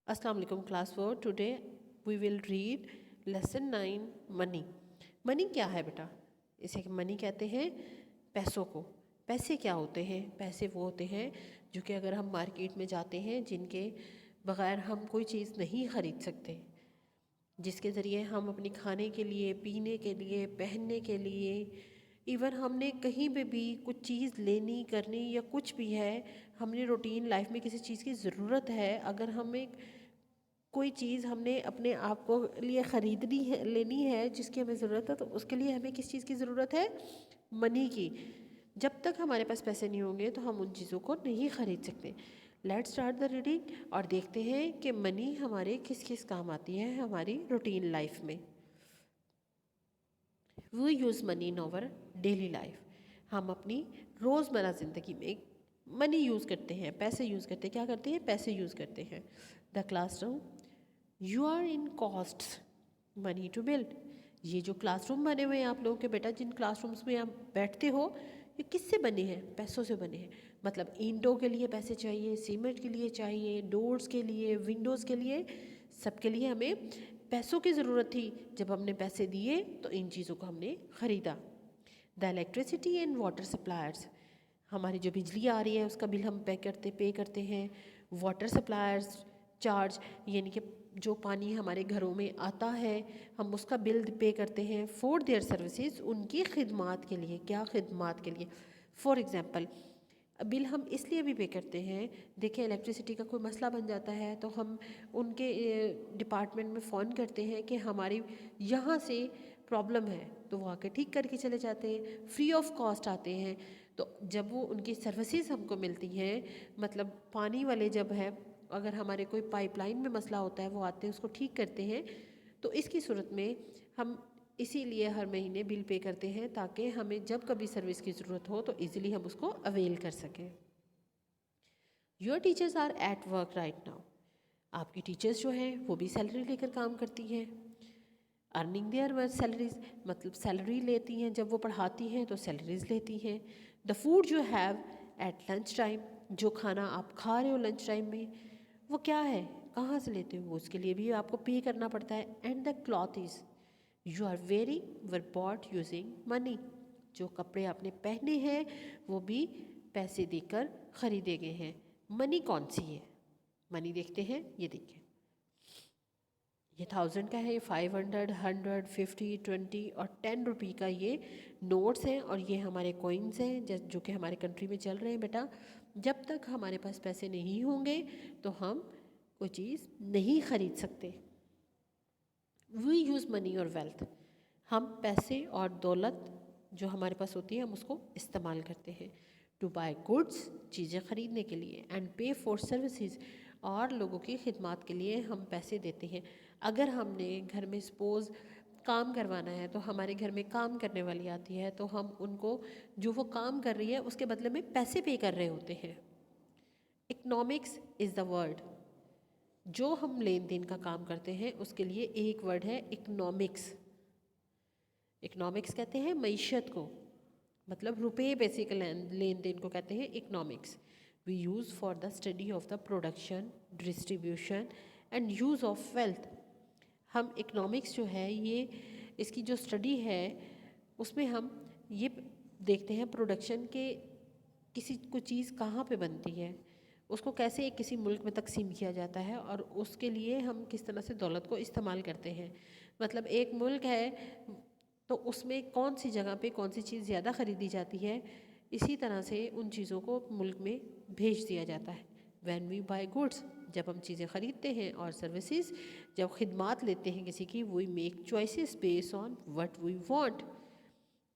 अस्सलाम वालेकुम class 4। Today we will read lesson 9 money. Money क्या है बेटा? इसे मनी कहते हैं पैसों को। पैसे क्या होते हैं? पैसे वो होते हैं जो कि अगर हम मार्केट में जाते हैं जिनके बग़ैर हम कोई चीज़ नहीं ख़रीद सकते, जिसके ज़रिए हम अपने खाने के लिए, पीने के लिए, पहनने के लिए, इवन हमने कहीं पे भी कुछ चीज़ लेनी करनी या कुछ भी है, हमने रूटीन लाइफ में किसी चीज़ की ज़रूरत है, अगर हमें कोई चीज़ हमने अपने आप को लिए ख़रीदनी है, लेनी है, जिसकी हमें ज़रूरत है, तो उसके लिए हमें किस चीज़ की ज़रूरत है? मनी की। जब तक हमारे पास पैसे नहीं होंगे तो हम उन चीज़ों को नहीं ख़रीद सकते। लेट्स स्टार्ट द रीडिंग और देखते हैं कि मनी हमारे किस किस काम आती है हमारी रूटीन लाइफ में। We use money in our daily life. हम अपनी रोज़मर्रा ज़िंदगी में मनी यूज़ करते हैं, पैसे यूज़ करते हैं। क्या करते हैं? पैसे यूज़ करते हैं। The classroom you are in cost money to build. ये जो क्लासरूम बने हुए हैं आप लोगों के बेटा, जिन क्लासरूम्स में आप बैठते हो, ये किससे बने हैं? पैसों से बने हैं। मतलब ईंटों के लिए पैसे चाहिए, सीमेंट के लिए चाहिए, डोर्स के लिए, विंडोज़ के लिए, सबके लिए हमें पैसों की ज़रूरत थी। जब हमने पैसे दिए तो इन चीज़ों को हमने ख़रीदा। The electricity and water suppliers, हमारी जो बिजली आ रही है उसका बिल हम पे करते हैं। वाटर सप्लायर्स चार्ज, यानी कि जो पानी हमारे घरों में आता है हम उसका बिल पे करते हैं। फॉर देयर सर्विसेज, उनकी खिदमात के लिए। क्या खिदमात के लिए? फॉर एग्ज़ाम्पल, बिल हम इसलिए भी पे करते हैं, देखिए इलेक्ट्रिसिटी का कोई मसला बन जाता है तो हम उनके डिपार्टमेंट में फ़ोन करते हैं कि हमारी यहाँ से प्रॉब्लम है, तो वो आके ठीक करके चले जाते हैं, फ्री ऑफ कॉस्ट आते हैं। तो जब वो उनकी सर्विसेज हमको मिलती हैं, मतलब पानी वाले जब है, अगर हमारे कोई पाइपलाइन में मसला होता है वो आते हैं उसको ठीक करते हैं। तो इसकी सूरत में हम इसीलिए हर महीने बिल पे करते हैं ताकि हमें जब कभी सर्विस की ज़रूरत हो तो इजीली हम उसको अवेल कर सकें। Your teachers are at work right now. आपकी टीचर्स जो हैं वो भी सैलरी लेकर काम करती हैं। अर्निंग देयर सैलरीज, मतलब सैलरी लेती हैं, जब वो पढ़ाती हैं तो सैलरीज लेती हैं। The food you have at lunch time, जो खाना आप खा रहे हो लंच टाइम में, वो क्या है, कहाँ से लेते हो, उसके लिए भी आपको पे करना पड़ता है। And the clothes you are wearing were bought using money, जो कपड़े आपने पहने हैं वो भी पैसे देकर ख़रीदे गए हैं। मनी कौन सी है? मनी देखते हैं, ये देखिए, ये 1000 का है, ये 500, 100, 50, 20 और 10 रुपये का ये नोट्स हैं, और ये हमारे कॉइन्स हैं जो कि हमारे कंट्री में चल रहे हैं बेटा। जब तक हमारे पास पैसे नहीं होंगे तो हम कोई चीज़ नहीं ख़रीद सकते। वी यूज़ मनी और वेल्थ, हम पैसे और दौलत जो हमारे पास होती है हम उसको इस्तेमाल करते हैं। टू बाय गुड्स, चीज़ें ख़रीदने के लिए। एंड पे फॉर सर्विसेज, और लोगों की खिदमत के लिए हम पैसे देते हैं। अगर हमने घर में सपोज़ काम करवाना है तो हमारे घर में काम करने वाली आती है तो हम उनको, जो वो काम कर रही है उसके बदले में पैसे पे कर रहे होते हैं। इकनॉमिक्स इज़ द वर्ड, जो हम लेन देन का काम करते हैं उसके लिए एक वर्ड है इकनॉमिक्स। इकनॉमिक्स कहते हैं मईशत को, मतलब रुपये पैसे के लेन देन को कहते हैं economics. We use for the study of the production, distribution and use of wealth. हम इकनॉमिक्स जो है ये, इसकी जो स्टडी है उसमें हम ये देखते हैं प्रोडक्शन के, किसी को चीज़ कहाँ पे बनती है, उसको कैसे किसी मुल्क में तकसीम किया जाता है, और उसके लिए हम किस तरह से दौलत को इस्तेमाल करते हैं। मतलब एक मुल्क है तो उसमें कौन सी जगह पे कौन सी चीज़ ज़्यादा ख़रीदी जाती है, इसी तरह से उन चीज़ों को मुल्क में भेज दिया जाता है। वैन वी बाय गुड्स, जब हम चीज़ें ख़रीदते हैं, और सर्विसेज, जब खिदमात लेते हैं किसी की, we make choices based on what we want.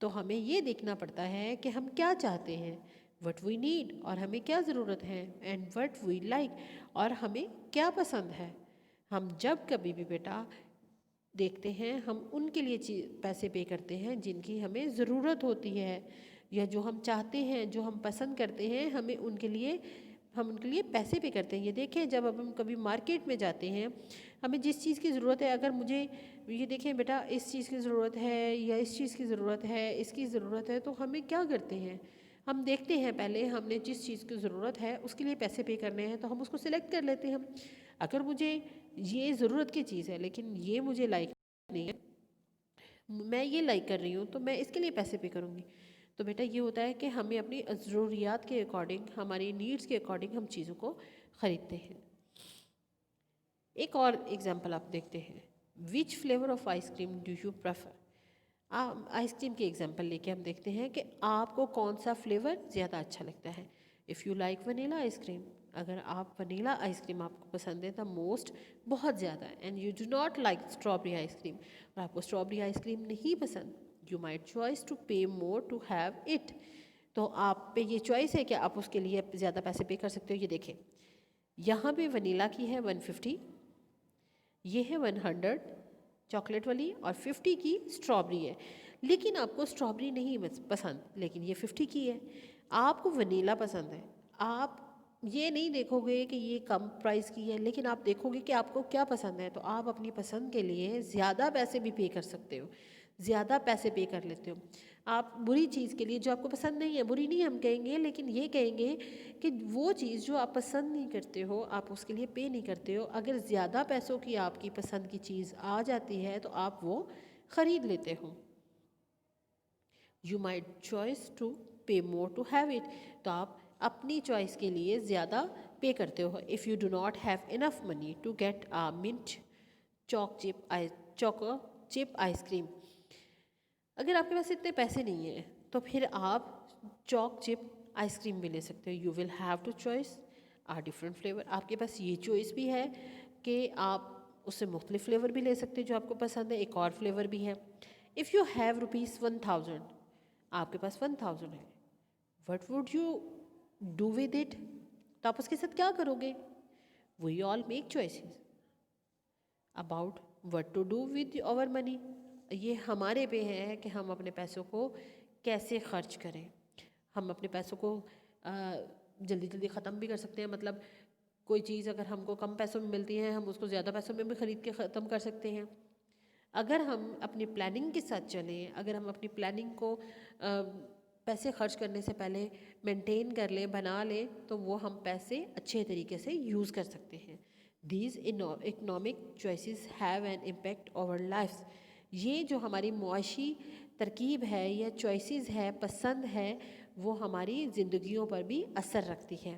तो हमें ये देखना पड़ता है कि हम क्या चाहते हैं, व्हाट वी नीड, और हमें क्या ज़रूरत है, एंड व्हाट वी लाइक, और हमें क्या पसंद है। हम जब कभी भी बेटा देखते हैं, हम उनके लिए पैसे पे करते हैं जिनकी हमें ज़रूरत होती है, या जो हम चाहते हैं, जो हम पसंद करते हैं, हमें उनके लिए, हम उनके लिए पैसे पे करते हैं। ये देखें, जब अब हम कभी मार्केट में जाते हैं, हमें जिस चीज़ की ज़रूरत है, अगर मुझे ये देखें बेटा इस चीज़ की ज़रूरत है या इस चीज़ की ज़रूरत है, इसकी ज़रूरत है, तो हमें क्या करते हैं, हम देखते हैं पहले हमने जिस चीज़ की ज़रूरत है उसके लिए पैसे पे करने हैं तो हम उसको सिलेक्ट कर लेते हैं। हम اگر مجھے یہ ضرورت کی چیز ہے لیکن یہ مجھے لائک نہیں ہے، میں یہ لائک کر رہی ہوں تو میں اس کے لیے پیسے پے کروں گی. تو بیٹا یہ ہوتا ہے کہ ہمیں اپنی ضروریات کے اکارڈنگ، ہماری نیڈس کے اکارڈنگ ہم چیزوں کو خریدتے ہیں. ایک اور ایگزامپل آپ دیکھتے ہیں. Which flavour of ice cream do you prefer? Ice cream کی ایگزامپل لے کے ہم دیکھتے ہیں کہ آپ کو کون سا فلیور زیادہ اچھا لگتا ہے. If you like vanilla ice cream, اگر آپ ونیلا آئس کریم آپ کو پسند ہے دا موسٹ، بہت زیادہ، and you do not like strawberry ice cream, اور آپ کو اسٹرابری آئس کریم نہیں پسند، you might choice to pay more to have it. تو آپ پہ یہ چوائس ہے کہ آپ اس کے لیے زیادہ پیسے پے کر سکتے ہو. یہ دیکھیں یہاں پہ ونیلا کی ہے 150، یہ ہے 100 چاکلیٹ والی، اور 50 کی اسٹرابری ہے. لیکن آپ کو اسٹرابری نہیں پسند، لیکن یہ 50 کی ہے. آپ کو ونیلا پسند ہے، آپ یہ نہیں دیکھو گے کہ یہ کم پرائز کی ہے، لیکن آپ دیکھو گے کہ آپ کو کیا پسند ہے، تو آپ اپنی پسند کے لیے زیادہ پیسے بھی پے کر سکتے ہو، زیادہ پیسے پے کر لیتے ہو. آپ بری چیز کے لیے جو آپ کو پسند نہیں ہے، بری نہیں ہم کہیں گے، لیکن یہ کہیں گے کہ وہ چیز جو آپ پسند نہیں کرتے ہو آپ اس کے لیے پے نہیں کرتے ہو، اگر زیادہ پیسوں کی آپ کی پسند کی چیز آ جاتی ہے تو آپ وہ خرید لیتے ہو. You might choice to pay more to have it, تو آپ اپنی چوائس کے لیے زیادہ پے کرتے ہو. If you do not have enough money to get mint choco chip ice cream, اگر آپ کے پاس اتنے پیسے نہیں ہیں تو پھر آپ چاک چپ آئس کریم بھی لے سکتے ہو. You will have to choice different flavour. آپ کے پاس یہ چوائس بھی ہے کہ آپ اس سے مختلف فلیور بھی لے سکتے ہیں جو آپ کو پسند ہے. ایک اور فلیور بھی ہے. اف یو ہیو ₹1000، آپ کے پاس 1000 ہے، what would you do with it? تو آپ اس کے ساتھ کیا کرو گے؟ We all make choices about what to do with our money. یہ ہمارے پہ ہے کہ ہم اپنے پیسوں کو کیسے خرچ کریں. ہم اپنے پیسوں کو جلدی جلدی ختم بھی کر سکتے ہیں، مطلب کوئی چیز اگر ہم کو کم پیسوں میں ملتی ہے ہم اس کو زیادہ پیسوں میں بھی خرید کے ختم کر سکتے ہیں. اگر ہم اپنی پلاننگ کے ساتھ چلیں، اگر ہم اپنی پلاننگ کو پیسے خرچ کرنے سے پہلے مینٹین کر لیں، بنا لیں، تو وہ ہم پیسے اچھے طریقے سے یوز کر سکتے ہیں. These economic choices have an impact over lives. یہ جو ہماری معاشی ترکیب ہے یا چوائسیز ہے، پسند ہے، وہ ہماری زندگیوں پر بھی اثر رکھتی ہے.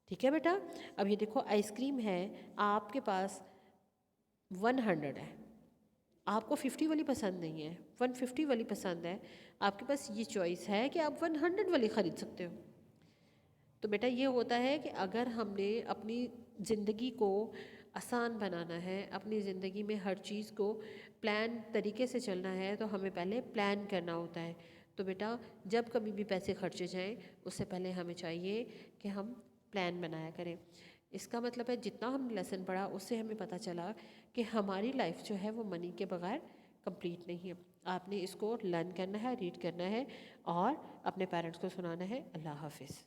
ٹھیک ہے بیٹا؟ اب یہ دیکھو آئس کریم ہے، آپ کے پاس 100 ہے، آپ کو 50 والی پسند نہیں ہے، 150 والی پسند ہے، آپ کے پاس یہ چوائس ہے کہ آپ 100 والی خرید سکتے ہو. تو بیٹا یہ ہوتا ہے کہ اگر ہم نے اپنی زندگی کو آسان بنانا ہے، اپنی زندگی میں ہر چیز کو پلان طریقے سے چلنا ہے، تو ہمیں پہلے پلان کرنا ہوتا ہے. تو بیٹا جب کبھی بھی پیسے خرچے جائیں اس سے پہلے ہمیں چاہیے کہ ہم پلان بنایا کریں. اس کا مطلب ہے جتنا ہم نے لیسن پڑھا اس سے ہمیں پتہ چلا کہ ہماری لائف جو ہے وہ منی کے بغیر کمپلیٹ نہیں ہے. آپ نے اس کو لرن کرنا ہے، ریڈ کرنا ہے، اور اپنے پیرنٹس کو سنانا ہے. اللہ حافظ.